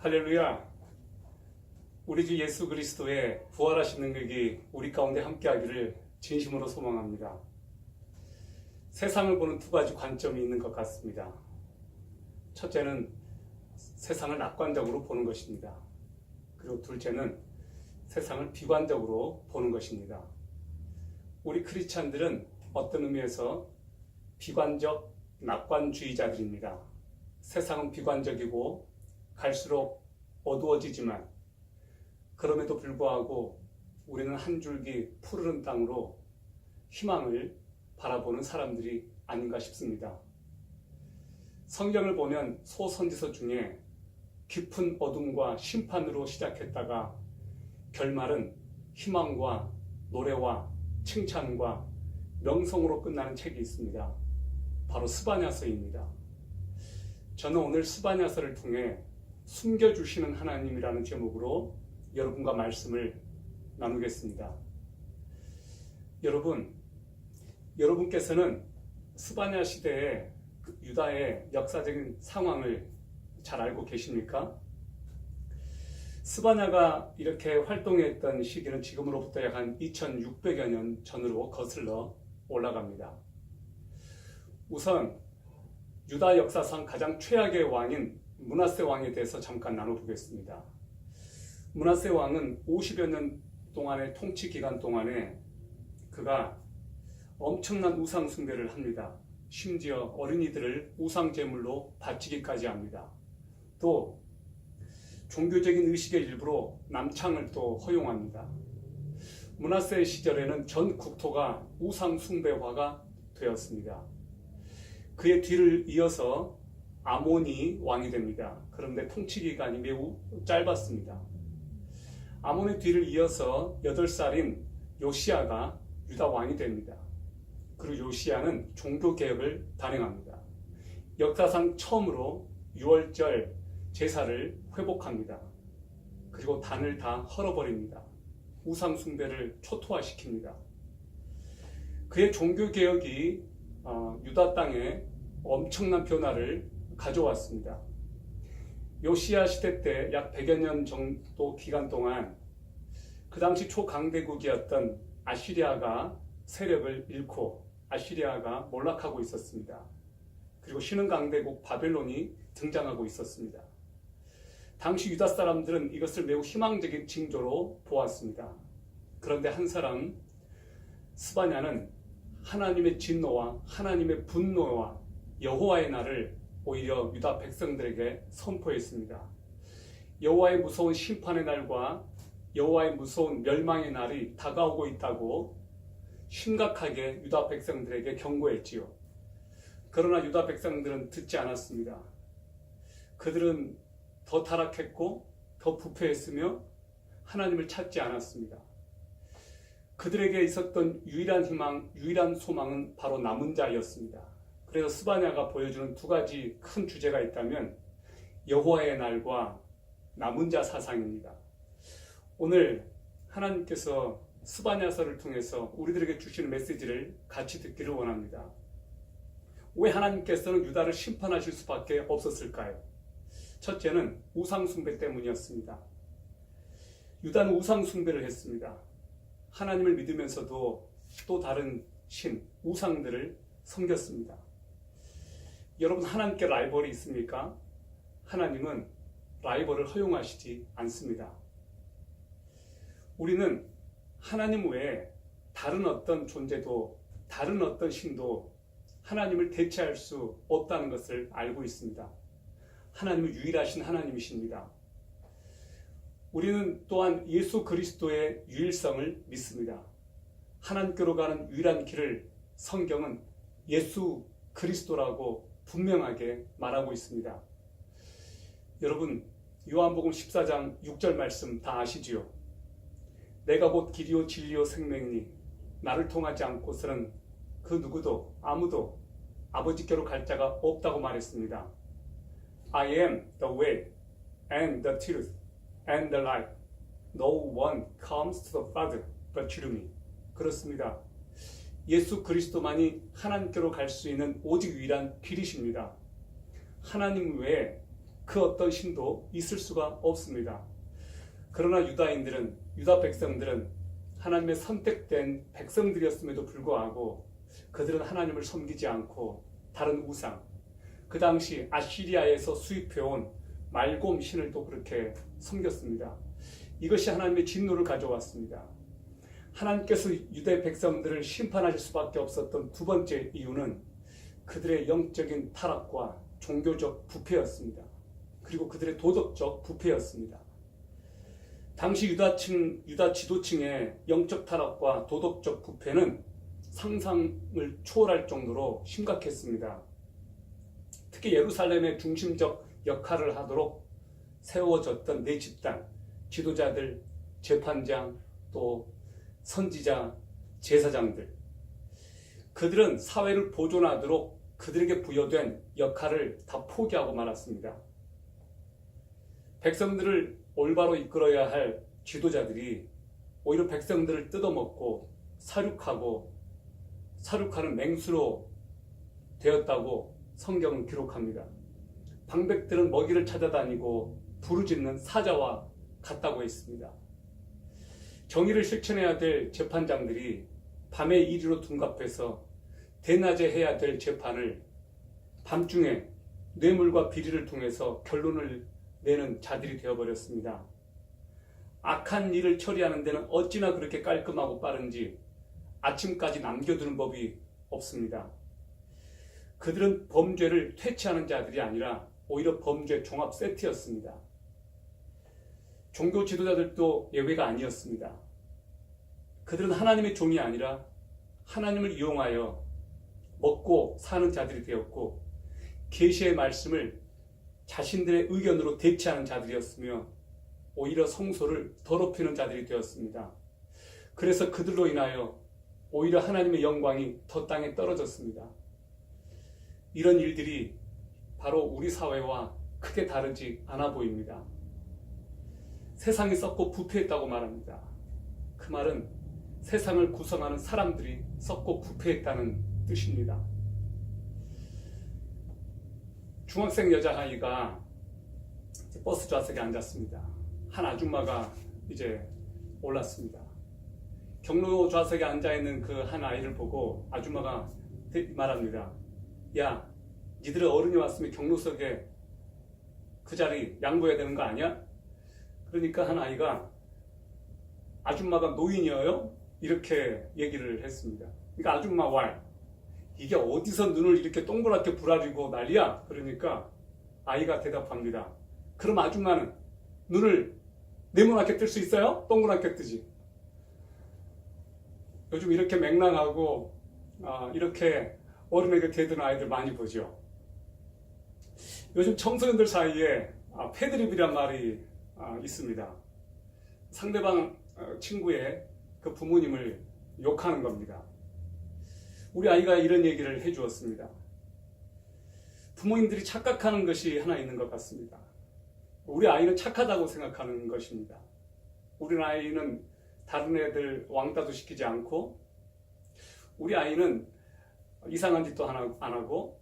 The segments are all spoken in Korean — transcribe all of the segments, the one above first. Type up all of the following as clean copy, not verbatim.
할렐루야. 우리 주 예수 그리스도의 부활하신 능력이 우리 가운데 함께하기를 진심으로 소망합니다. 세상을 보는 두 가지 관점이 있는 것 같습니다. 첫째는 세상을 낙관적으로 보는 것입니다. 그리고 둘째는 세상을 비관적으로 보는 것입니다. 우리 크리스찬들은 어떤 의미에서 비관적 낙관주의자들입니다. 세상은 비관적이고 갈수록 어두워지지만 그럼에도 불구하고 우리는 한 줄기 푸르른 땅으로 희망을 바라보는 사람들이 아닌가 싶습니다. 성경을 보면 소선지서 중에 깊은 어둠과 심판으로 시작했다가 결말은 희망과 노래와 칭찬과 명성으로 끝나는 책이 있습니다. 바로 스바냐서입니다. 저는 오늘 스바냐서를 통해 숨겨주시는 하나님이라는 제목으로 여러분과 말씀을 나누겠습니다. 여러분께서는 스바냐 시대의 유다의 역사적인 상황을 잘 알고 계십니까? 스바냐가 이렇게 활동했던 시기는 지금으로부터 약 한 2600여 년 전으로 거슬러 올라갑니다. 우선 유다 역사상 가장 최악의 왕인 므낫세 왕에 대해서 잠깐 나눠보겠습니다. 므낫세 왕은 50여 년 동안의 통치 기간 동안에 그가 엄청난 우상 숭배를 합니다. 심지어 어린이들을 우상 제물로 바치기까지 합니다. 또 종교적인 의식의 일부로 남창을 또 허용합니다. 므낫세 시절에는 전 국토가 우상 숭배화가 되었습니다. 그의 뒤를 이어서 아몬이 왕이 됩니다. 그런데 통치 기간이 매우 짧았습니다. 아몬의 뒤를 이어서 8살인 요시야가 유다 왕이 됩니다. 그리고 요시야는 종교개혁을 단행합니다. 역사상 처음으로 6월절 제사를 회복합니다. 그리고 단을 다 헐어버립니다. 우상 숭배를 초토화시킵니다. 그의 종교개혁이 유다 땅에 엄청난 변화를 가져왔습니다. 요시야 시대 때 약 100여 년 정도 기간 동안 그 당시 초강대국이었던 아시리아가 세력을 잃고 아시리아가 몰락하고 있었습니다. 그리고 신흥 강대국 바벨론이 등장하고 있었습니다. 당시 유다 사람들은 이것을 매우 희망적인 징조로 보았습니다. 그런데 한 사람 스바냐는 하나님의 진노와 하나님의 분노와 여호와의 날을 오히려 유다 백성들에게 선포했습니다. 여호와의 무서운 심판의 날과 여호와의 무서운 멸망의 날이 다가오고 있다고 심각하게 유다 백성들에게 경고했지요. 그러나 유다 백성들은 듣지 않았습니다. 그들은 더 타락했고 더 부패했으며 하나님을 찾지 않았습니다. 그들에게 있었던 유일한 희망, 유일한 소망은 바로 남은 자였습니다. 그래서 스바냐가 보여주는 두 가지 큰 주제가 있다면 여호와의 날과 남은 자 사상입니다. 오늘 하나님께서 스바냐서를 통해서 우리들에게 주시는 메시지를 같이 듣기를 원합니다. 왜 하나님께서는 유다를 심판하실 수밖에 없었을까요? 첫째는 우상 숭배 때문이었습니다. 유다는 우상 숭배를 했습니다. 하나님을 믿으면서도 또 다른 신, 우상들을 섬겼습니다. 여러분, 하나님께 라이벌이 있습니까? 하나님은 라이벌을 허용하시지 않습니다. 우리는 하나님 외에 다른 어떤 존재도, 다른 어떤 신도 하나님을 대체할 수 없다는 것을 알고 있습니다. 하나님은 유일하신 하나님이십니다. 우리는 또한 예수 그리스도의 유일성을 믿습니다. 하나님께로 가는 유일한 길을 성경은 예수 그리스도라고 분명하게 말하고 있습니다. 여러분, 요한복음 14장 6절 말씀 다 아시지요? 내가 곧 길이요 진리요 생명이니 나를 통하지 않고서는 그 누구도 아무도 아버지께로 갈 자가 없다고 말했습니다. I am the way and the truth and the life. No one comes to the Father but through me. 그렇습니다. 예수 그리스도만이 하나님께로 갈 수 있는 오직 유일한 길이십니다. 하나님 외에 그 어떤 신도 있을 수가 없습니다. 그러나 유다 백성들은 하나님의 선택된 백성들이었음에도 불구하고 그들은 하나님을 섬기지 않고 다른 우상, 그 당시 아시리아에서 수입해온 말곰 신을 또 그렇게 섬겼습니다. 이것이 하나님의 진노를 가져왔습니다. 하나님께서 유대 백성들을 심판하실 수밖에 없었던 두 번째 이유는 그들의 영적인 타락과 종교적 부패였습니다. 그리고 그들의 도덕적 부패였습니다. 당시 유다 지도층의 영적 타락과 도덕적 부패는 상상을 초월할 정도로 심각했습니다. 특히 예루살렘의 중심적 역할을 하도록 세워졌던 네 집단, 지도자들, 재판장, 또 선지자, 제사장들, 그들은 사회를 보존하도록 그들에게 부여된 역할을 다 포기하고 말았습니다. 백성들을 올바로 이끌어야 할 지도자들이 오히려 백성들을 뜯어먹고 사륙하는 맹수로 되었다고 성경은 기록합니다. 방백들은 먹이를 찾아다니고 부르짖는 사자와 같다고 했습니다. 정의를 실천해야 될 재판장들이 밤의 이리로 둔갑해서 대낮에 해야 될 재판을 밤중에 뇌물과 비리를 통해서 결론을 내는 자들이 되어버렸습니다. 악한 일을 처리하는 데는 어찌나 그렇게 깔끔하고 빠른지 아침까지 남겨두는 법이 없습니다. 그들은 범죄를 퇴치하는 자들이 아니라 오히려 범죄 종합 세트였습니다. 종교 지도자들도 예외가 아니었습니다. 그들은 하나님의 종이 아니라 하나님을 이용하여 먹고 사는 자들이 되었고 계시의 말씀을 자신들의 의견으로 대체하는 자들이었으며 오히려 성소를 더럽히는 자들이 되었습니다. 그래서 그들로 인하여 오히려 하나님의 영광이 더 땅에 떨어졌습니다. 이런 일들이 바로 우리 사회와 크게 다르지 않아 보입니다. 세상이 썩고 부패했다고 말합니다. 그 말은 세상을 구성하는 사람들이 썩고 부패했다는 뜻입니다. 중학생 여자아이가 버스 좌석에 앉았습니다. 한 아줌마가 이제 올랐습니다. 경로 좌석에 앉아있는 그 한 아이를 보고 아줌마가 말합니다. 야, 니들은 어른이 왔으면 경로석에 그 자리 양보해야 되는 거 아니야? 그러니까 한 아이가 아줌마가 노인이어요? 이렇게 얘기를 했습니다. 그러니까 아줌마 왈, 이게 어디서 눈을 이렇게 동그랗게 부라리고 난리야? 그러니까 아이가 대답합니다. 그럼 아줌마는 눈을 네모나게 뜰 수 있어요? 동그랗게 뜨지. 요즘 이렇게 맹랑하고 이렇게 어른에게 대드는 아이들 많이 보죠. 요즘 청소년들 사이에 패드립이란 말이 있습니다. 상대방 친구의 그 부모님을 욕하는 겁니다. 우리 아이가 이런 얘기를 해주었습니다. 부모님들이 착각하는 것이 하나 있는 것 같습니다. 우리 아이는 착하다고 생각하는 것입니다. 우리 아이는 다른 애들 왕따도 시키지 않고, 우리 아이는 이상한 짓도 안 하고,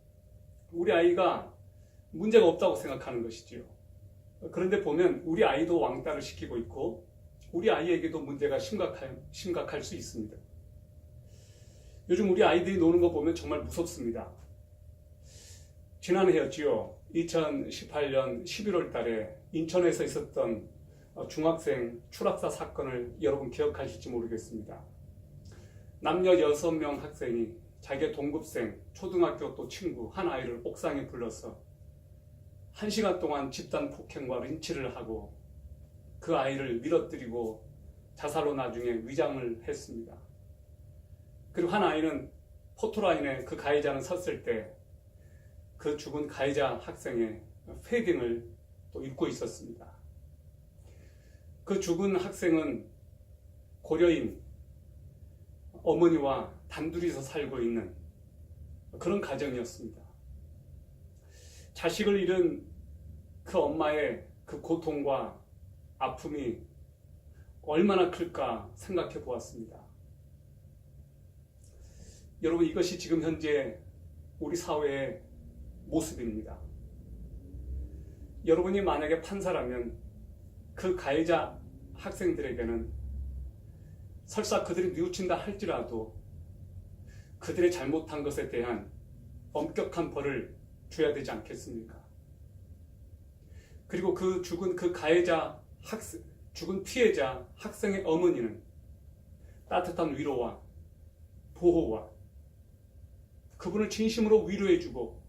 우리 아이가 문제가 없다고 생각하는 것이지요. 그런데 보면 우리 아이도 왕따를 시키고 있고 우리 아이에게도 문제가 심각할 수 있습니다. 요즘 우리 아이들이 노는 거 보면 정말 무섭습니다. 지난해였지요. 2018년 11월 달에 인천에서 있었던 중학생 추락사 사건을 여러분 기억하실지 모르겠습니다. 남녀 6명 학생이 자기의 동급생, 초등학교 또 친구 한 아이를 옥상에 불러서 1시간 동안 집단 폭행과 린치를 하고 그 아이를 밀어뜨리고 자살로 나중에 위장을 했습니다. 그리고 한 아이는 포토라인에 그 가해자는 섰을 때 그 죽은 가해자 학생의 패딩을 또 입고 있었습니다. 그 죽은 학생은 고려인 어머니와 단둘이서 살고 있는 그런 가정이었습니다. 자식을 잃은 그 엄마의 그 고통과 아픔이 얼마나 클까 생각해 보았습니다. 여러분, 이것이 지금 현재 우리 사회의 모습입니다. 여러분이 만약에 판사라면 그 가해자 학생들에게는 설사 그들이 뉘우친다 할지라도 그들의 잘못한 것에 대한 엄격한 벌을 줘야 되지 않겠습니까? 그리고 그 죽은 그 가해자 죽은 피해자 학생의 어머니는 따뜻한 위로와 보호와 그분을 진심으로 위로해주고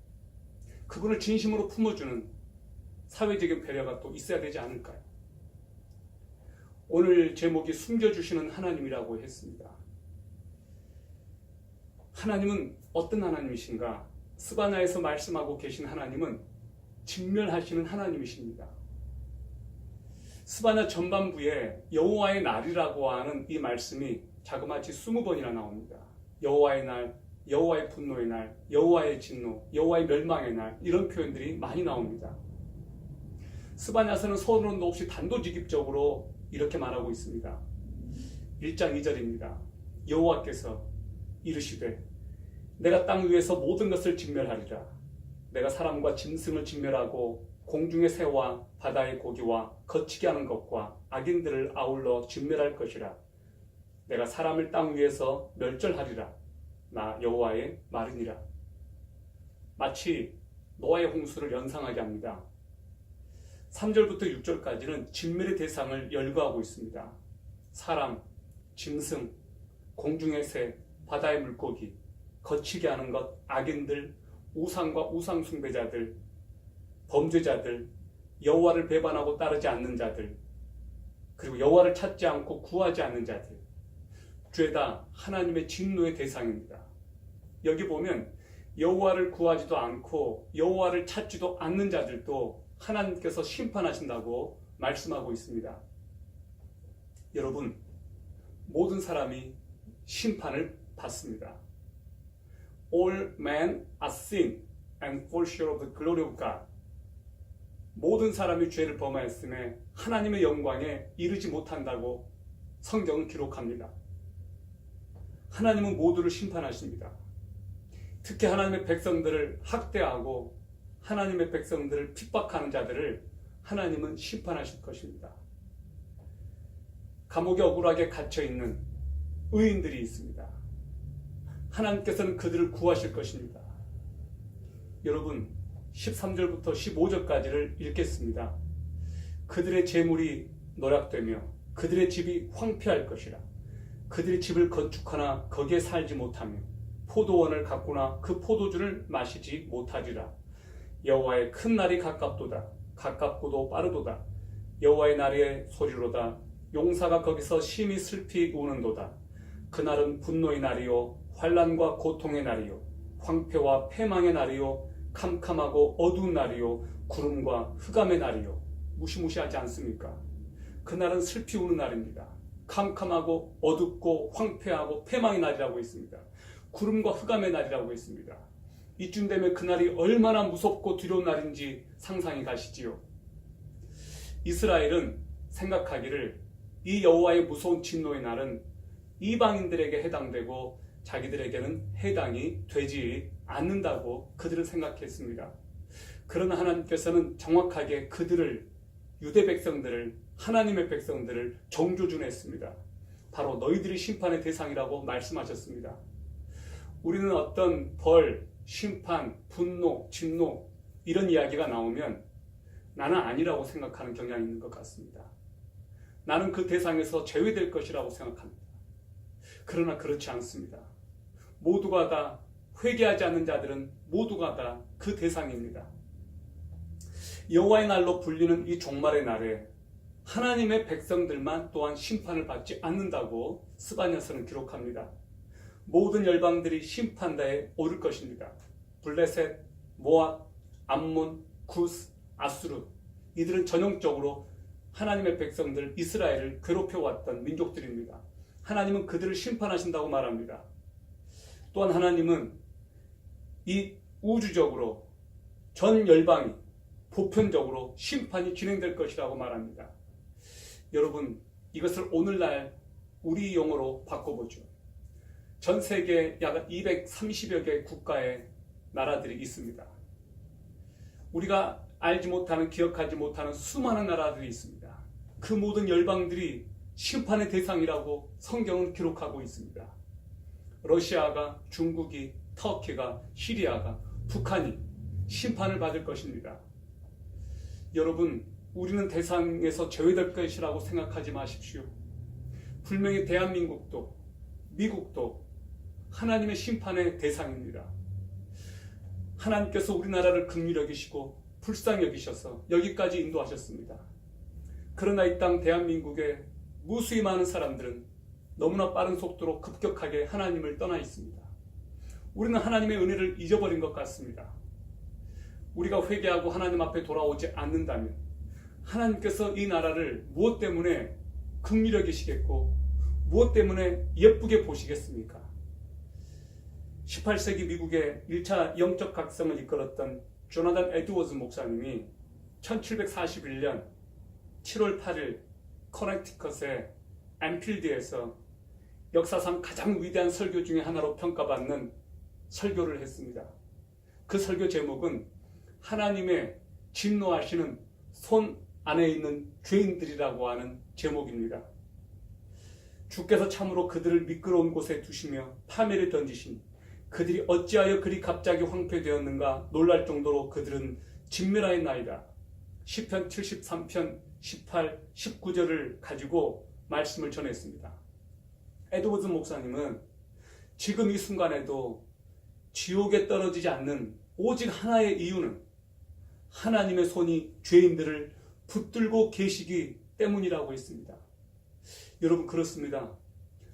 그분을 진심으로 품어주는 사회적인 배려가 또 있어야 되지 않을까요? 오늘 제목이 숨겨주시는 하나님이라고 했습니다. 하나님은 어떤 하나님이신가? 스바냐에서 말씀하고 계신 하나님은 직멸하시는 하나님이십니다. 스바냐 전반부에 여호와의 날이라고 하는 이 말씀이 자그마치 20번이나 나옵니다. 여호와의 날, 여호와의 분노의 날, 여호와의 진노, 여호와의 멸망의 날, 이런 표현들이 많이 나옵니다. 스바냐서는 서론도 없이 단도직입적으로 이렇게 말하고 있습니다. 1장 2절입니다. 여호와께서 이르시되 내가 땅 위에서 모든 것을 진멸하리라. 내가 사람과 짐승을 진멸하고 공중의 새와 바다의 고기와 거치게 하는 것과 악인들을 아울러 진멸할 것이라. 내가 사람을 땅 위에서 멸절하리라. 나 여호와의 말이니라. 마치 노아의 홍수를 연상하게 합니다. 3절부터 6절까지는 진멸의 대상을 열거하고 있습니다. 사람, 짐승, 공중의 새, 바다의 물고기, 거치게 하는 것, 악인들, 우상과 우상 숭배자들, 범죄자들, 여호와를 배반하고 따르지 않는 자들, 그리고 여호와를 찾지 않고 구하지 않는 자들, 죄다 하나님의 진노의 대상입니다. 여기 보면 여호와를 구하지도 않고 여호와를 찾지도 않는 자들도 하나님께서 심판하신다고 말씀하고 있습니다. 여러분, 모든 사람이 심판을 받습니다. All men are sin and fall short of the glory of God. 모든 사람이 죄를 범하였음에 하나님의 영광에 이르지 못한다고 성경은 기록합니다. 하나님은 모두를 심판하십니다. 특히 하나님의 백성들을 학대하고 하나님의 백성들을 핍박하는 자들을 하나님은 심판하실 것입니다. 감옥에 억울하게 갇혀있는 의인들이 있습니다. 하나님께서는 그들을 구하실 것입니다. 여러분, 13절부터 15절까지를 읽겠습니다. 그들의 재물이 노략되며 그들의 집이 황폐할 것이라. 그들의 집을 건축하나 거기에 살지 못하며 포도원을 가꾸나 그 포도주를 마시지 못하리라. 여호와의 큰 날이 가깝도다. 가깝고도 빠르도다. 여호와의 날의 소리로다. 용사가 거기서 심히 슬피 우는도다. 그날은 분노의 날이요 환난과 고통의 날이요 황폐와 패망의 날이요 캄캄하고 어두운 날이요 구름과 흑암의 날이요. 무시무시하지 않습니까? 그날은 슬피 우는 날입니다. 캄캄하고 어둡고 황폐하고 패망의 날이라고 있습니다. 구름과 흑암의 날이라고 있습니다. 이쯤 되면 그날이 얼마나 무섭고 두려운 날인지 상상이 가시지요. 이스라엘은 생각하기를 이 여호와의 무서운 진노의 날은 이방인들에게 해당되고 자기들에게는 해당이 되지 않는다고 그들은 생각했습니다. 그러나 하나님께서는 정확하게 그들을, 유대 백성들을, 하나님의 백성들을 정조준했습니다. 바로 너희들이 심판의 대상이라고 말씀하셨습니다. 우리는 어떤 벌, 심판, 분노, 진노 이런 이야기가 나오면 나는 아니라고 생각하는 경향이 있는 것 같습니다. 나는 그 대상에서 제외될 것이라고 생각합니다. 그러나 그렇지 않습니다. 모두가 다, 회개하지 않는 자들은 모두가 다 그 대상입니다. 여호와의 날로 불리는 이 종말의 날에 하나님의 백성들만 또한 심판을 받지 않는다고 스바냐서는 기록합니다. 모든 열방들이 심판대에 오를 것입니다. 블레셋, 모압, 암몬, 구스, 아수르, 이들은 전형적으로 하나님의 백성들 이스라엘을 괴롭혀왔던 민족들입니다. 하나님은 그들을 심판하신다고 말합니다. 또한 하나님은 이 우주적으로 전 열방이 보편적으로 심판이 진행될 것이라고 말합니다. 여러분, 이것을 오늘날 우리 용어로 바꿔보죠. 전 세계 약 230여 개 국가의 나라들이 있습니다. 우리가 알지 못하는, 기억하지 못하는 수많은 나라들이 있습니다. 그 모든 열방들이 심판의 대상이라고 성경은 기록하고 있습니다. 러시아가, 중국이, 터키가, 시리아가, 북한이 심판을 받을 것입니다. 여러분, 우리는 대상에서 제외될 것이라고 생각하지 마십시오. 분명히 대한민국도, 미국도 하나님의 심판의 대상입니다. 하나님께서 우리나라를 긍휼히 여기시고 불쌍히 여기셔서 여기까지 인도하셨습니다. 그러나 이 땅 대한민국의 무수히 많은 사람들은 너무나 빠른 속도로 급격하게 하나님을 떠나 있습니다. 우리는 하나님의 은혜를 잊어버린 것 같습니다. 우리가 회개하고 하나님 앞에 돌아오지 않는다면 하나님께서 이 나라를 무엇 때문에 긍휼히 여기시겠고 무엇 때문에 예쁘게 보시겠습니까? 18세기 미국의 1차 영적 각성을 이끌었던 조나단 에드워즈 목사님이 1741년 7월 8일 커넥티컷의 앤필드에서 역사상 가장 위대한 설교 중에 하나로 평가받는 설교를 했습니다. 그 설교 제목은 하나님의 진노하시는 손 안에 있는 죄인들이라고 하는 제목입니다. 주께서 참으로 그들을 미끄러운 곳에 두시며 파멸에 던지신 그들이 어찌하여 그리 갑자기 황폐되었는가 놀랄 정도로 그들은 진멸하였나이다. 시편 73편 18, 19절을 가지고 말씀을 전했습니다. 에드워즈 목사님은 지금 이 순간에도 지옥에 떨어지지 않는 오직 하나의 이유는 하나님의 손이 죄인들을 붙들고 계시기 때문이라고 했습니다. 여러분, 그렇습니다.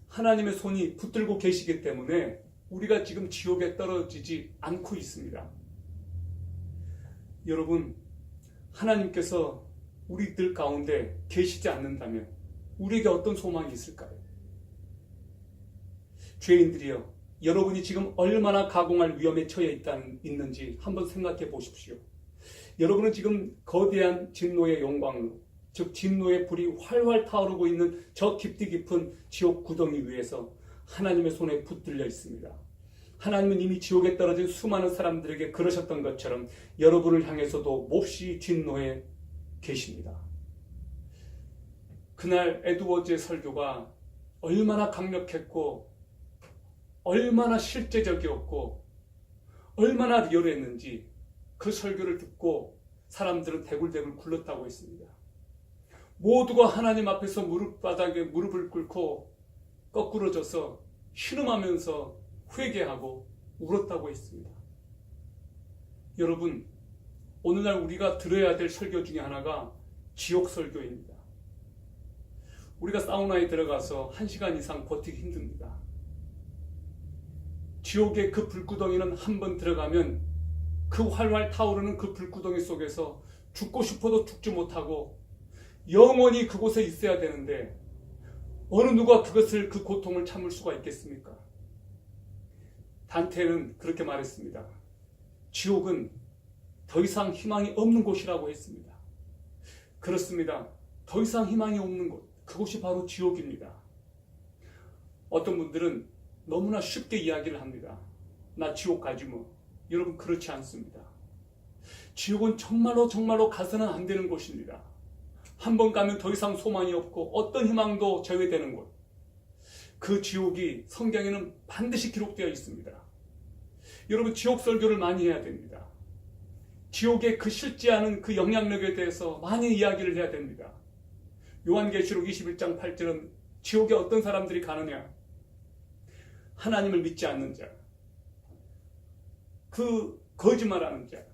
하나님의 손이 붙들고 계시기 때문에 우리가 지금 지옥에 떨어지지 않고 있습니다. 여러분, 하나님께서 우리들 가운데 계시지 않는다면 우리에게 어떤 소망이 있을까요? 죄인들이여, 여러분이 지금 얼마나 가공할 위험에 처해 있는지 한번 생각해 보십시오. 여러분은 지금 거대한 진노의 영광으로, 즉 진노의 불이 활활 타오르고 있는 저 깊디 깊은 지옥 구덩이 위에서 하나님의 손에 붙들려 있습니다. 하나님은 이미 지옥에 떨어진 수많은 사람들에게 그러셨던 것처럼 여러분을 향해서도 몹시 진노해 계십니다. 그날 에드워즈의 설교가 얼마나 강력했고 얼마나 실제적이었고 얼마나 리얼했는지 그 설교를 듣고 사람들은 대굴대굴 굴렀다고 했습니다. 모두가 하나님 앞에서 무릎바닥에 무릎을 꿇고 거꾸러져서 신음하면서 회개하고 울었다고 했습니다. 여러분, 오늘날 우리가 들어야 될 설교 중에 하나가 지옥 설교입니다. 우리가 사우나에 들어가서 1시간 이상 버티기 힘듭니다. 지옥의 그 불구덩이는 한번 들어가면 그 활활 타오르는 그 불구덩이 속에서 죽고 싶어도 죽지 못하고 영원히 그곳에 있어야 되는데 어느 누가 그 고통을 참을 수가 있겠습니까? 단테는 그렇게 말했습니다. 지옥은 더 이상 희망이 없는 곳이라고 했습니다. 그렇습니다. 더 이상 희망이 없는 곳, 그곳이 바로 지옥입니다. 어떤 분들은 너무나 쉽게 이야기를 합니다. 나 지옥 가지 뭐. 여러분, 그렇지 않습니다. 지옥은 정말로 가서는 안 되는 곳입니다. 한 번 가면 더 이상 소망이 없고 어떤 희망도 제외되는 곳. 그 지옥이 성경에는 반드시 기록되어 있습니다. 여러분, 지옥 설교를 많이 해야 됩니다. 지옥의 그 실지 않은 그 영향력에 대해서 많이 이야기를 해야 됩니다. 요한계시록 21장 8절은 지옥에 어떤 사람들이 가느냐? 하나님을 믿지 않는 자, 그 거짓말하는 자,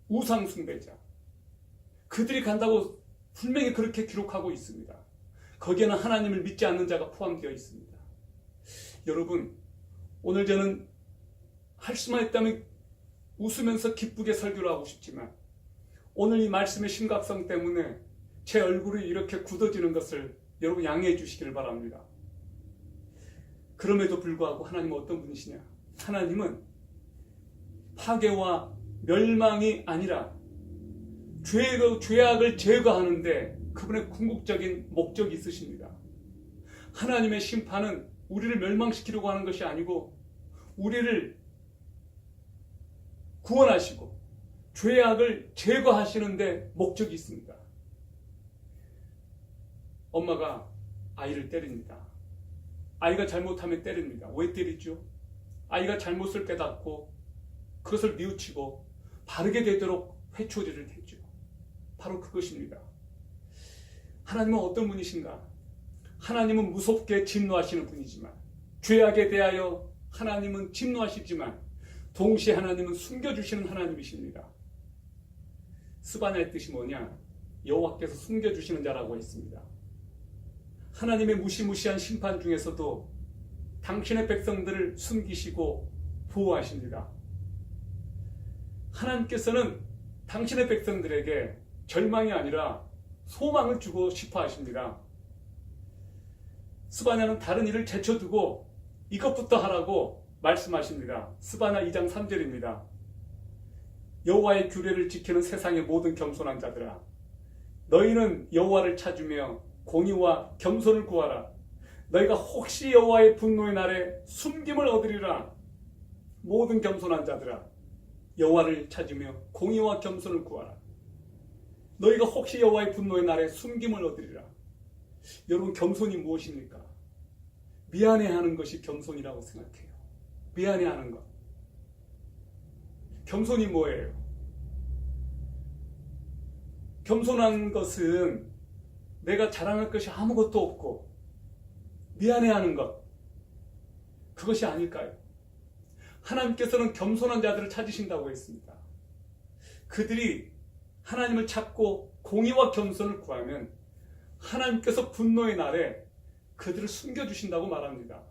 우상 숭배자, 그들이 간다고 분명히 그렇게 기록하고 있습니다. 거기에는 하나님을 믿지 않는 자가 포함되어 있습니다. 여러분, 오늘 저는 할 수만 있다면 웃으면서 기쁘게 설교를 하고 싶지만 오늘 이 말씀의 심각성 때문에 제 얼굴이 이렇게 굳어지는 것을 여러분 양해해 주시기를 바랍니다. 그럼에도 불구하고 하나님은 어떤 분이시냐? 하나님은 파괴와 멸망이 아니라 죄악을 제거하는데 그분의 궁극적인 목적이 있으십니다. 하나님의 심판은 우리를 멸망시키려고 하는 것이 아니고 우리를 구원하시고 죄악을 제거하시는데 목적이 있습니다. 엄마가 아이를 때립니다. 아이가 잘못하면 때립니다. 왜 때리죠? 아이가 잘못을 깨닫고 그것을 뉘우치고 바르게 되도록 회초리를 대죠. 바로 그것입니다. 하나님은 어떤 분이신가? 하나님은 무섭게 진노하시는 분이지만, 죄악에 대하여 하나님은 진노하시지만 동시에 하나님은 숨겨주시는 하나님이십니다. 스바냐의 뜻이 뭐냐? 여호와께서 숨겨주시는 자라고 했습니다. 하나님의 무시무시한 심판 중에서도 당신의 백성들을 숨기시고 보호하십니다. 하나님께서는 당신의 백성들에게 절망이 아니라 소망을 주고 싶어 하십니다. 스바냐는 다른 일을 제쳐두고 이것부터 하라고 말씀하십니다. 스바냐 2장 3절입니다. 여호와의 규례를 지키는 세상의 모든 겸손한 자들아, 너희는 여호와를 찾으며 공의와 겸손을 구하라. 너희가 혹시 여호와의 분노의 날에 숨김을 얻으리라. 모든 겸손한 자들아, 여호와를 찾으며 공의와 겸손을 구하라. 너희가 혹시 여호와의 분노의 날에 숨김을 얻으리라. 여러분, 겸손이 무엇입니까? 미안해하는 것이 겸손이라고 생각해요. 미안해하는 것. 겸손이 뭐예요? 겸손한 것은 내가 자랑할 것이 아무것도 없고 미안해하는 것, 그것이 아닐까요? 하나님께서는 겸손한 자들을 찾으신다고 했습니다. 그들이 하나님을 찾고 공의와 겸손을 구하면 하나님께서 분노의 날에 그들을 숨겨주신다고 말합니다.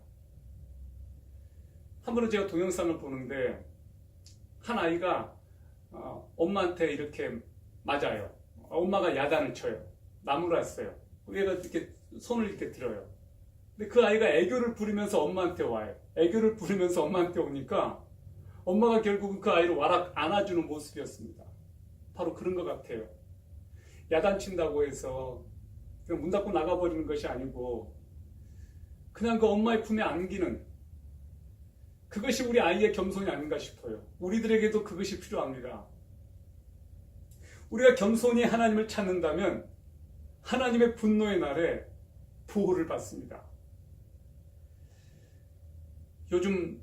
한 번은 제가 동영상을 보는데 한 아이가 엄마한테 이렇게 맞아요. 엄마가 야단을 쳐요. 나무랐어요. 얘가 이렇게 손을 이렇게 들어요. 근데 그 아이가 애교를 부리면서 엄마한테 와요. 애교를 부리면서 엄마한테 오니까 엄마가 결국은 그 아이를 와락 안아주는 모습이었습니다. 바로 그런 것 같아요. 야단친다고 해서 그냥 문 닫고 나가버리는 것이 아니고 그냥 그 엄마의 품에 안기는, 그것이 우리 아이의 겸손이 아닌가 싶어요. 우리들에게도 그것이 필요합니다. 우리가 겸손히 하나님을 찾는다면 하나님의 분노의 날에 보호를 받습니다. 요즘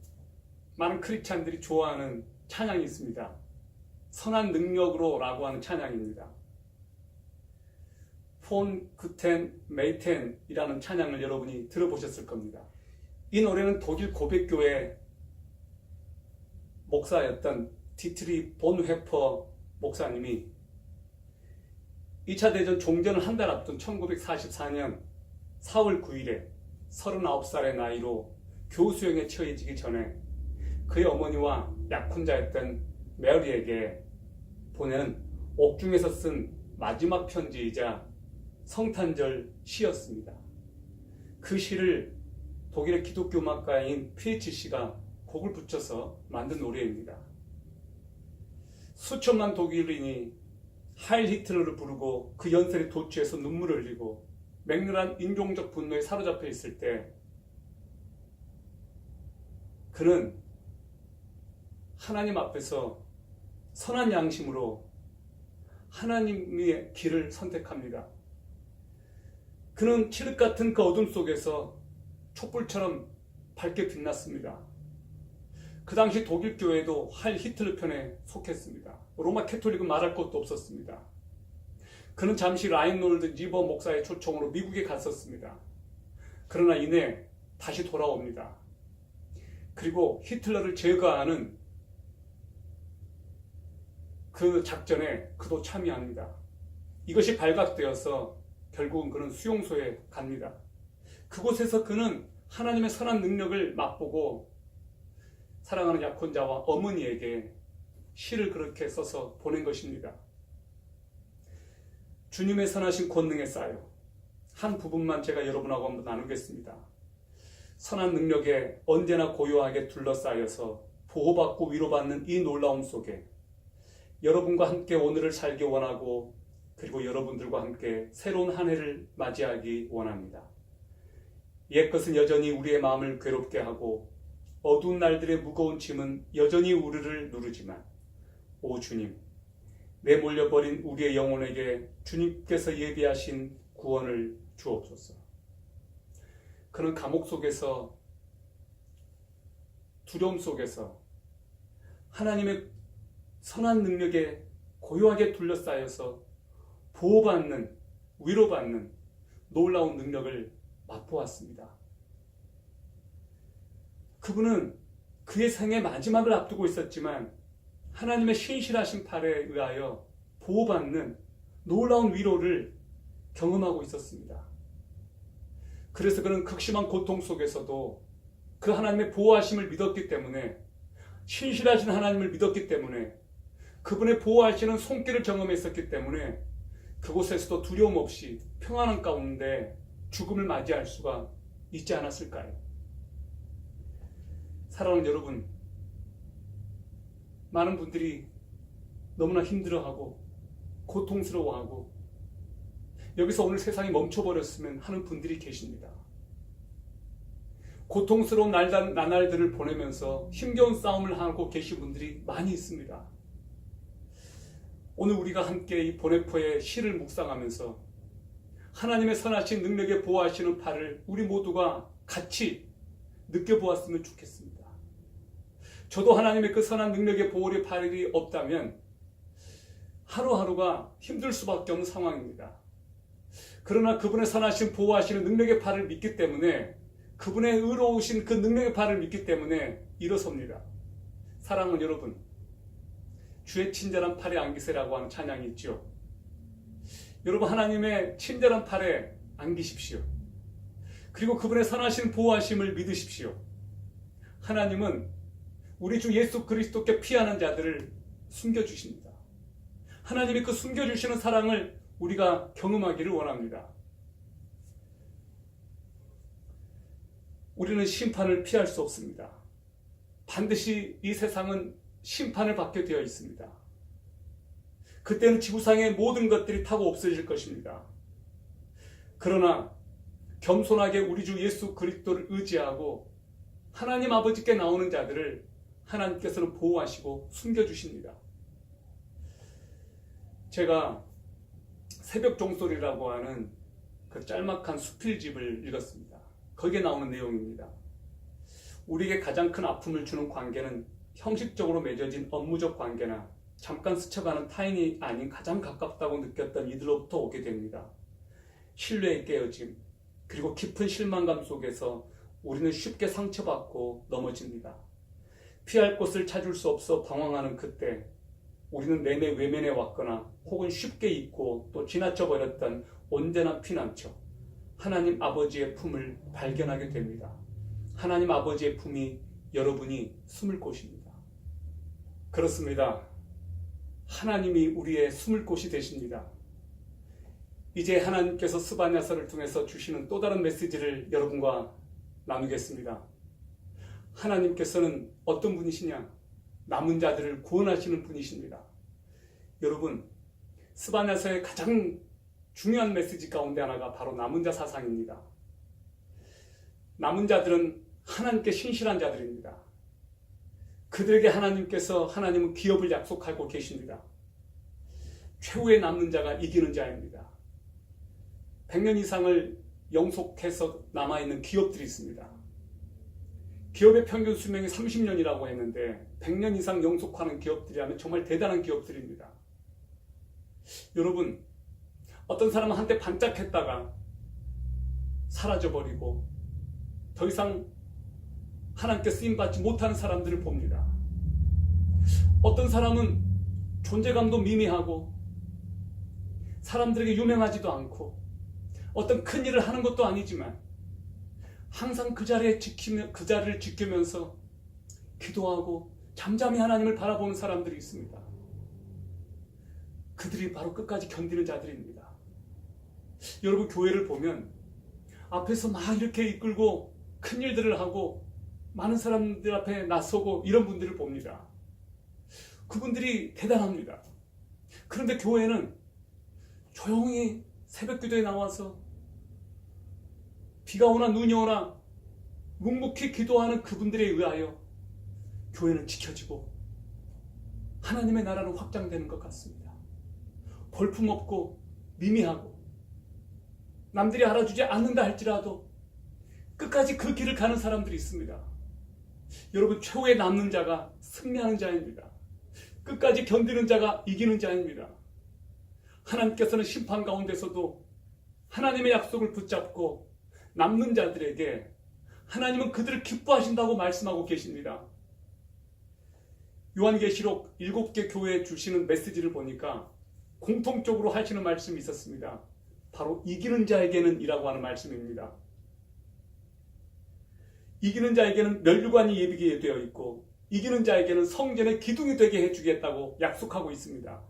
많은 크리스찬들이 좋아하는 찬양이 있습니다. 선한 능력으로 라고 하는 찬양입니다. 폰 그텐 메이텐이라는 찬양을 여러분이 들어보셨을 겁니다. 이 노래는 독일 고백교회 목사였던 디트리 본회퍼 목사님이 2차 대전 종전을 한 달 앞둔 1944년 4월 9일에 39살의 나이로 교수형에 처해지기 전에 그의 어머니와 약혼자였던 메리에게 보내는 옥중에서 쓴 마지막 편지이자 성탄절 시였습니다. 그 시를 독일의 기독교 음악가인 PHC가 곡을 붙여서 만든 노래입니다. 수천만 독일인이 하일 히틀러를 부르고 그 연설에 도취해서 눈물을 흘리고 맹렬한 인종적 분노에 사로잡혀 있을 때 그는 하나님 앞에서 선한 양심으로 하나님의 길을 선택합니다. 그는 칠흑 같은 그 어둠 속에서 촛불처럼 밝게 빛났습니다. 그 당시 독일 교회도 하일 히틀러 편에 속했습니다. 로마 캐톨릭은 말할 것도 없었습니다. 그는 잠시 라인놀드 니버 목사의 초청으로 미국에 갔었습니다. 그러나 이내 다시 돌아옵니다. 그리고 히틀러를 제거하는 그 작전에 그도 참여합니다. 이것이 발각되어서 결국은 그는 수용소에 갑니다. 그곳에서 그는 하나님의 선한 능력을 맛보고 사랑하는 약혼자와 어머니에게 시를 그렇게 써서 보낸 것입니다. 주님의 선하신 권능에 쌓여 한 부분만 제가 여러분하고 한번 나누겠습니다. 선한 능력에 언제나 고요하게 둘러싸여서 보호받고 위로받는 이 놀라움 속에 여러분과 함께 오늘을 살기 원하고 그리고 여러분들과 함께 새로운 한 해를 맞이하기 원합니다. 옛것은 여전히 우리의 마음을 괴롭게 하고 어두운 날들의 무거운 짐은 여전히 우리를 누르지만 오 주님, 내몰려버린 우리의 영혼에게 주님께서 예비하신 구원을 주옵소서. 그는 감옥 속에서, 두려움 속에서 하나님의 선한 능력에 고요하게 둘러싸여서 보호받는, 위로받는 놀라운 능력을 맛보았습니다. 그분은 그의 생의 마지막을 앞두고 있었지만 하나님의 신실하신 팔에 의하여 보호받는 놀라운 위로를 경험하고 있었습니다. 그래서 그는 극심한 고통 속에서도 그 하나님의 보호하심을 믿었기 때문에, 신실하신 하나님을 믿었기 때문에, 그분의 보호하시는 손길을 경험했었기 때문에 그곳에서도 두려움 없이 평안한 가운데 죽음을 맞이할 수가 있지 않았을까요? 사랑하는 여러분, 많은 분들이 너무나 힘들어하고 고통스러워하고 여기서 오늘 세상이 멈춰버렸으면 하는 분들이 계십니다. 고통스러운 나날들을 보내면서 힘겨운 싸움을 하고 계신 분들이 많이 있습니다. 오늘 우리가 함께 이 보네포의 시를 묵상하면서 하나님의 선하신 능력에 보호하시는 팔을 우리 모두가 같이 느껴보았으면 좋겠습니다. 저도 하나님의 그 선한 능력의 보호의 팔이 없다면 하루하루가 힘들 수밖에 없는 상황입니다. 그러나 그분의 선하신 보호하시는 능력의 팔을 믿기 때문에, 그분의 의로우신 그 능력의 팔을 믿기 때문에 일어섭니다. 사랑하는 여러분, 주의 친절한 팔에 안기세라고 하는 찬양이 있죠. 여러분, 하나님의 친절한 팔에 안기십시오. 그리고 그분의 선하신 보호하심을 믿으십시오. 하나님은 우리 주 예수 그리스도께 피하는 자들을 숨겨주십니다. 하나님이 그 숨겨주시는 사랑을 우리가 경험하기를 원합니다. 우리는 심판을 피할 수 없습니다. 반드시 이 세상은 심판을 받게 되어 있습니다. 그때는 지구상의 모든 것들이 타고 없어질 것입니다. 그러나 겸손하게 우리 주 예수 그리스도를 의지하고 하나님 아버지께 나오는 자들을 하나님께서는 보호하시고 숨겨주십니다. 제가 새벽 종소리라고 하는 그 짤막한 수필집을 읽었습니다. 거기에 나오는 내용입니다. 우리에게 가장 큰 아픔을 주는 관계는 형식적으로 맺어진 업무적 관계나 잠깐 스쳐가는 타인이 아닌 가장 가깝다고 느꼈던 이들로부터 오게 됩니다. 신뢰의 깨어짐, 그리고 깊은 실망감 속에서 우리는 쉽게 상처받고 넘어집니다. 피할 곳을 찾을 수 없어 방황하는 그때 우리는 내내 외면해 왔거나 혹은 쉽게 잊고 또 지나쳐 버렸던 온전한 피난처, 하나님 아버지의 품을 발견하게 됩니다. 하나님 아버지의 품이 여러분이 숨을 곳입니다. 그렇습니다. 하나님이 우리의 숨을 곳이 되십니다. 이제 하나님께서 스바냐서를 통해서 주시는 또 다른 메시지를 여러분과 나누겠습니다. 하나님께서는 어떤 분이시냐? 남은 자들을 구원하시는 분이십니다. 여러분, 스바냐서의 가장 중요한 메시지 가운데 하나가 바로 남은 자 사상입니다. 남은 자들은 하나님께 신실한 자들입니다. 그들에게 하나님은 기업을 약속하고 계십니다. 최후의 남는 자가 이기는 자입니다. 100년 이상을 영속해서 남아있는 기업들이 있습니다. 기업의 평균 수명이 30년이라고 했는데 100년 이상 영속하는 기업들이라면 정말 대단한 기업들입니다. 여러분, 어떤 사람은 한때 반짝했다가 사라져버리고 더 이상 하나님께 쓰임받지 못하는 사람들을 봅니다. 어떤 사람은 존재감도 미미하고 사람들에게 유명하지도 않고 어떤 큰 일을 하는 것도 아니지만 항상 그 자리를 지키면서 기도하고 잠잠히 하나님을 바라보는 사람들이 있습니다. 그들이 바로 끝까지 견디는 자들입니다. 여러분, 교회를 보면 앞에서 막 이렇게 이끌고 큰 일들을 하고 많은 사람들 앞에 나서고 이런 분들을 봅니다. 그분들이 대단합니다. 그런데 교회는 조용히 새벽 기도에 나와서 비가 오나 눈이 오나 묵묵히 기도하는 그분들에 의하여 교회는 지켜지고 하나님의 나라는 확장되는 것 같습니다. 볼품없고 미미하고 남들이 알아주지 않는다 할지라도 끝까지 그 길을 가는 사람들이 있습니다. 여러분, 최후에 남는 자가 승리하는 자입니다. 끝까지 견디는 자가 이기는 자입니다. 하나님께서는 심판 가운데서도 하나님의 약속을 붙잡고 남는 자들에게 하나님은 그들을 기뻐하신다고 말씀하고 계십니다. 요한계시록 7개 교회에 주시는 메시지를 보니까 공통적으로 하시는 말씀이 있었습니다. 바로 이기는 자에게는 이라고 하는 말씀입니다. 이기는 자에게는 면류관이 예비게 되어 있고 이기는 자에게는 성전의 기둥이 되게 해주겠다고 약속하고 있습니다.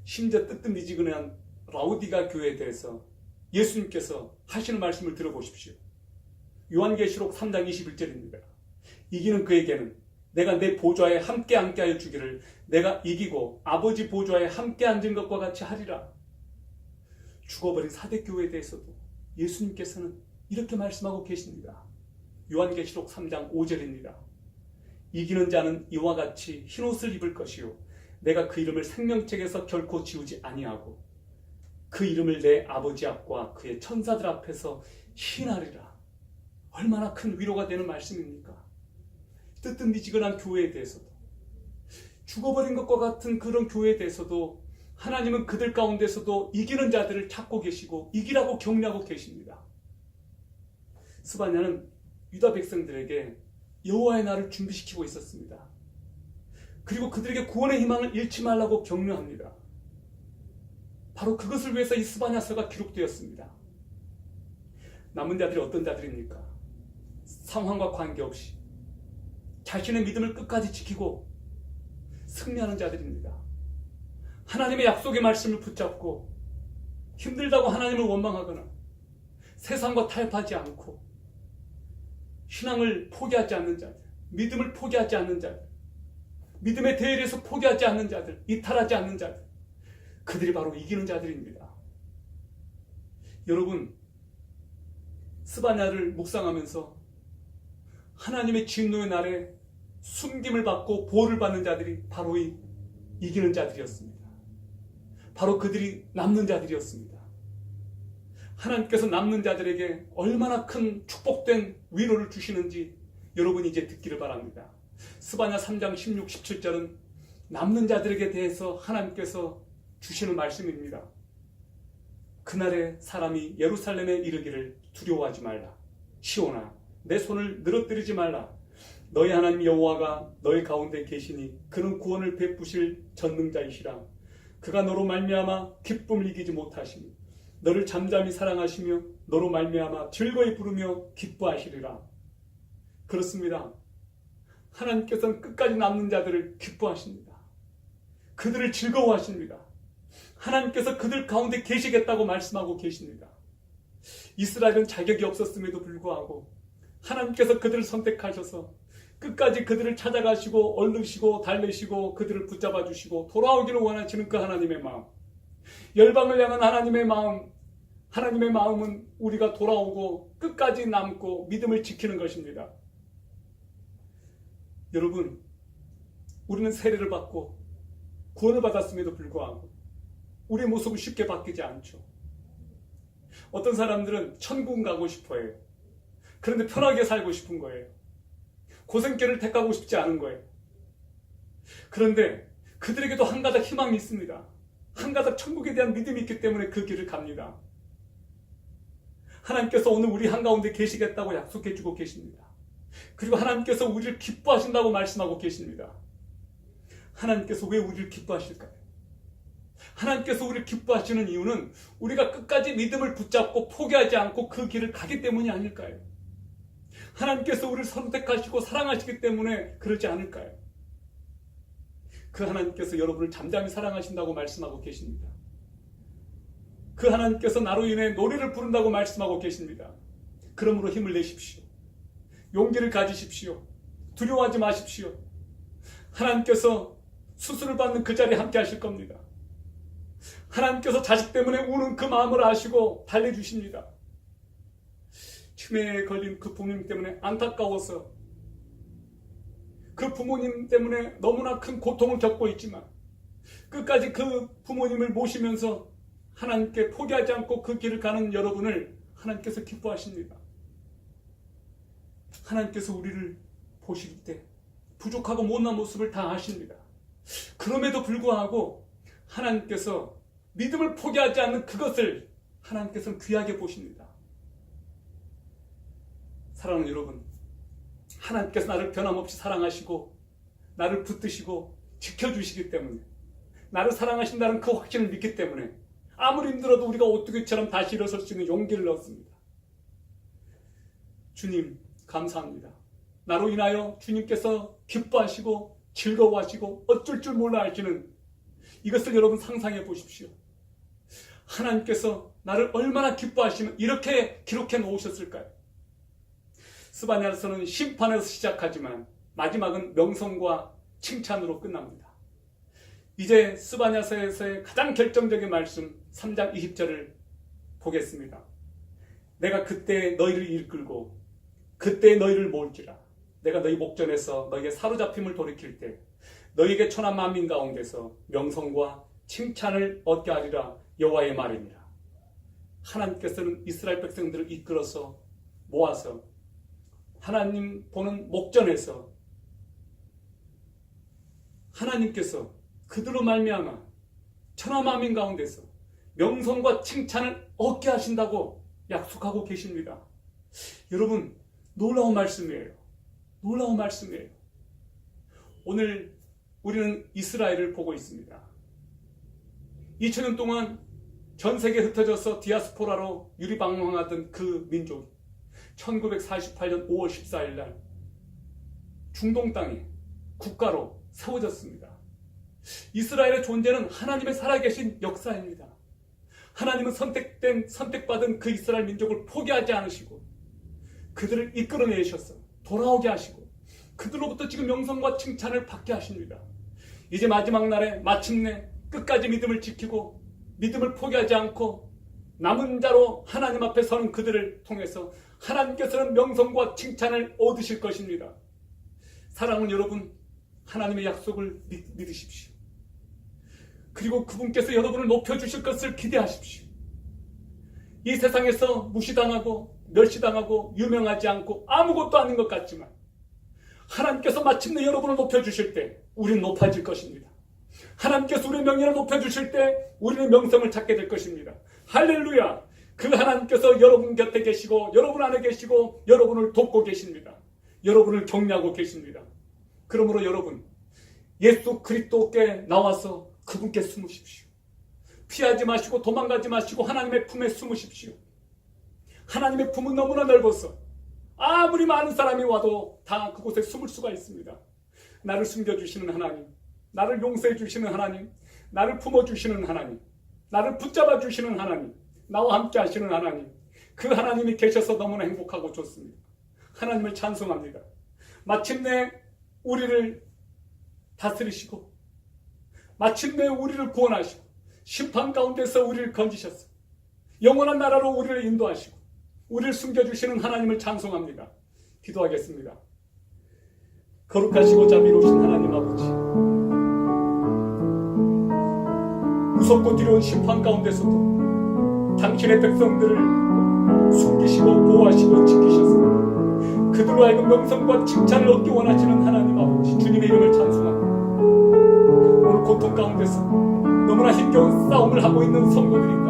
심지어 뜨뜻미지근한 라우디가 교회에 대해서 예수님께서 하시는 말씀을 들어보십시오. 요한계시록 3장 21절입니다. 이기는 그에게는 내가 내 보좌에 함께 앉게 하여 주기를 내가 이기고 아버지 보좌에 함께 앉은 것과 같이 하리라. 죽어버린 사대교회에 대해서도 예수님께서는 이렇게 말씀하고 계십니다. 요한계시록 3장 5절입니다. 이기는 자는 이와 같이 흰옷을 입을 것이요 내가 그 이름을 생명책에서 결코 지우지 아니하고 그 이름을 내 아버지 앞과 그의 천사들 앞에서 신하리라. 얼마나 큰 위로가 되는 말씀입니까? 뜨뜻미지근한 교회에 대해서도 죽어버린 것과 같은 그런 교회에 대해서도 하나님은 그들 가운데서도 이기는 자들을 찾고 계시고 이기라고 격려하고 계십니다. 스바냐는 유다 백성들에게 여호와의 날을 준비시키고 있었습니다. 그리고 그들에게 구원의 희망을 잃지 말라고 격려합니다. 바로 그것을 위해서 이 스바냐서가 기록되었습니다. 남은 자들이 어떤 자들입니까? 상황과 관계없이 자신의 믿음을 끝까지 지키고 승리하는 자들입니다. 하나님의 약속의 말씀을 붙잡고 힘들다고 하나님을 원망하거나 세상과 타협하지 않고 신앙을 포기하지 않는 자들, 믿음을 포기하지 않는 자들, 믿음의 대열에서 포기하지 않는 자들, 이탈하지 않는 자들, 그들이 바로 이기는 자들입니다. 여러분, 스바냐를 묵상하면서 하나님의 진노의 날에 숨김을 받고 보호를 받는 자들이 바로 이기는 자들이었습니다. 바로 그들이 남는 자들이었습니다. 하나님께서 남는 자들에게 얼마나 큰 축복된 위로를 주시는지 여러분이 이제 듣기를 바랍니다. 스바냐 3장 16, 17절은 남는 자들에게 대해서 하나님께서 주시는 말씀입니다. 그날에 사람이 예루살렘에 이르기를 두려워하지 말라. 시온아, 내 손을 늘어뜨리지 말라. 너희 하나님 여호와가 너희 가운데 계시니 그는 구원을 베푸실 전능자이시라. 그가 너로 말미암아 기쁨을 이기지 못하시니 너를 잠잠히 사랑하시며 너로 말미암아 즐거이 부르며 기뻐하시리라. 그렇습니다. 하나님께서는 끝까지 남는 자들을 기뻐하십니다. 그들을 즐거워하십니다. 하나님께서 그들 가운데 계시겠다고 말씀하고 계십니다. 이스라엘은 자격이 없었음에도 불구하고 하나님께서 그들을 선택하셔서 끝까지 그들을 찾아가시고 얼르시고 달래시고 그들을 붙잡아 주시고 돌아오기를 원하시는 그 하나님의 마음, 열방을 향한 하나님의 마음, 하나님의 마음은 우리가 돌아오고 끝까지 남고 믿음을 지키는 것입니다. 여러분, 우리는 세례를 받고 구원을 받았음에도 불구하고 우리의 모습은 쉽게 바뀌지 않죠. 어떤 사람들은 천국 가고 싶어해요. 그런데 편하게 살고 싶은 거예요. 고생길을 택하고 싶지 않은 거예요. 그런데 그들에게도 한 가닥 희망이 있습니다. 한 가닥 천국에 대한 믿음이 있기 때문에 그 길을 갑니다. 하나님께서 오늘 우리 한가운데 계시겠다고 약속해주고 계십니다. 그리고 하나님께서 우리를 기뻐하신다고 말씀하고 계십니다. 하나님께서 왜 우리를 기뻐하실까요? 하나님께서 우리를 기뻐하시는 이유는 우리가 끝까지 믿음을 붙잡고 포기하지 않고 그 길을 가기 때문이 아닐까요? 하나님께서 우리를 선택하시고 사랑하시기 때문에 그러지 않을까요? 그 하나님께서 여러분을 잠잠히 사랑하신다고 말씀하고 계십니다. 그 하나님께서 나로 인해 노래를 부른다고 말씀하고 계십니다. 그러므로 힘을 내십시오. 용기를 가지십시오. 두려워하지 마십시오. 하나님께서 수술을 받는 그 자리에 함께 하실 겁니다. 하나님께서 자식 때문에 우는 그 마음을 아시고 달래주십니다. 치매에 걸린 그 부모님 때문에 안타까워서 그 부모님 때문에 너무나 큰 고통을 겪고 있지만 끝까지 그 부모님을 모시면서 하나님께 포기하지 않고 그 길을 가는 여러분을 하나님께서 기뻐하십니다. 하나님께서 우리를 보실 때 부족하고 못난 모습을 다 아십니다. 그럼에도 불구하고 하나님께서 믿음을 포기하지 않는 그것을 하나님께서는 귀하게 보십니다. 사랑하는 여러분, 하나님께서 나를 변함없이 사랑하시고 나를 붙드시고 지켜주시기 때문에, 나를 사랑하신다는 그 확신을 믿기 때문에 아무리 힘들어도 우리가 오뚜기처럼 다시 일어설 수 있는 용기를 얻습니다. 주님 감사합니다. 나로 인하여 주님께서 기뻐하시고 즐거워하시고 어쩔 줄 몰라 하시는 이것을 여러분 상상해 보십시오. 하나님께서 나를 얼마나 기뻐하시면 이렇게 기록해 놓으셨을까요? 스바냐서는 심판에서 시작하지만 마지막은 명성과 칭찬으로 끝납니다. 이제 스바냐서에서의 가장 결정적인 말씀 3장 20절을 보겠습니다. 내가 그때 너희를 이끌고 그때 너희를 모을지라. 내가 너희 목전에서 너희의 사로잡힘을 돌이킬 때 너희에게 천한 만민 가운데서 명성과 칭찬을 얻게 하리라. 여호와의 말이니라. 하나님께서는 이스라엘 백성들을 이끌어서 모아서 하나님 보는 목전에서 하나님께서 그들로 말미암아 천하 만민 가운데서 명성과 칭찬을 얻게 하신다고 약속하고 계십니다. 여러분, 놀라운 말씀이에요. 놀라운 말씀이에요. 오늘 우리는 이스라엘을 보고 있습니다. 2000년 동안 전 세계에 흩어져서 디아스포라로 유리방황하던 그 민족, 1948년 5월 14일 날 중동 땅에 국가로 세워졌습니다. 이스라엘의 존재는 하나님의 살아계신 역사입니다. 하나님은 선택받은 그 이스라엘 민족을 포기하지 않으시고 그들을 이끌어내셔서 돌아오게 하시고 그들로부터 지금 명성과 칭찬을 받게 하십니다. 이제 마지막 날에 마침내 끝까지 믿음을 지키고 믿음을 포기하지 않고 남은 자로 하나님 앞에 서는 그들을 통해서 하나님께서는 명성과 칭찬을 얻으실 것입니다. 사랑하는 여러분, 하나님의 약속을 믿으십시오. 그리고 그분께서 여러분을 높여주실 것을 기대하십시오. 이 세상에서 무시당하고 멸시당하고 유명하지 않고 아무것도 아닌 것 같지만 하나님께서 마침내 여러분을 높여주실 때 우리는 높아질 것입니다. 하나님께서 우리의 명예를 높여주실 때 우리는 명성을 찾게 될 것입니다. 할렐루야! 그 하나님께서 여러분 곁에 계시고 여러분 안에 계시고 여러분을 돕고 계십니다. 여러분을 격려하고 계십니다. 그러므로 여러분, 예수 그리스도께 나와서 그분께 숨으십시오. 피하지 마시고 도망가지 마시고 하나님의 품에 숨으십시오. 하나님의 품은 너무나 넓어서 아무리 많은 사람이 와도 다 그곳에 숨을 수가 있습니다. 나를 숨겨주시는 하나님, 나를 용서해 주시는 하나님, 나를 품어주시는 하나님, 나를 붙잡아 주시는 하나님, 나와 함께 하시는 하나님, 그 하나님이 계셔서 너무나 행복하고 좋습니다. 하나님을 찬송합니다. 마침내 우리를 다스리시고 마침내 우리를 구원하시고 심판 가운데서 우리를 건지셔서 영원한 나라로 우리를 인도하시고 우리를 숨겨주시는 하나님을 찬송합니다. 기도하겠습니다. 거룩하시고 자비로우신 하나님 아버지, 무섭고 두려운 심판 가운데서도 당신의 백성들을 숨기시고 보호하시고 지키셔서 그들로 하여금 명성과 칭찬을 얻기 원하시는 하나님 아버지, 주님의 이름을 찬송합니다. 오늘 고통 가운데서 너무나 힘겨운 싸움을 하고 있는 성도들이 있다.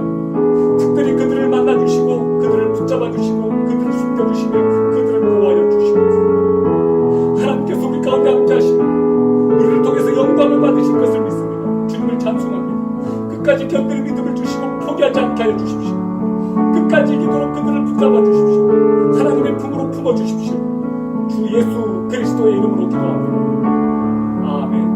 특별히 그들을 만나주시고 그들을 붙잡아주시고 그들을 숨겨주시며 그들을 보호하여 주시고 하나님께서 우리 가운데 함께하시고 우리를 통해서 영광을 받으실 것을 믿습니다. 주님을 찬송합니다. 끝까지 견딜 믿음을 주시고 포기하지 않게 하여 주십시오. 끝까지 이기도록 그들을 붙잡아 주십시오. 하나님의 품으로 품어주십시오. 주 예수 그리스도의 이름으로 기도합니다. 아멘.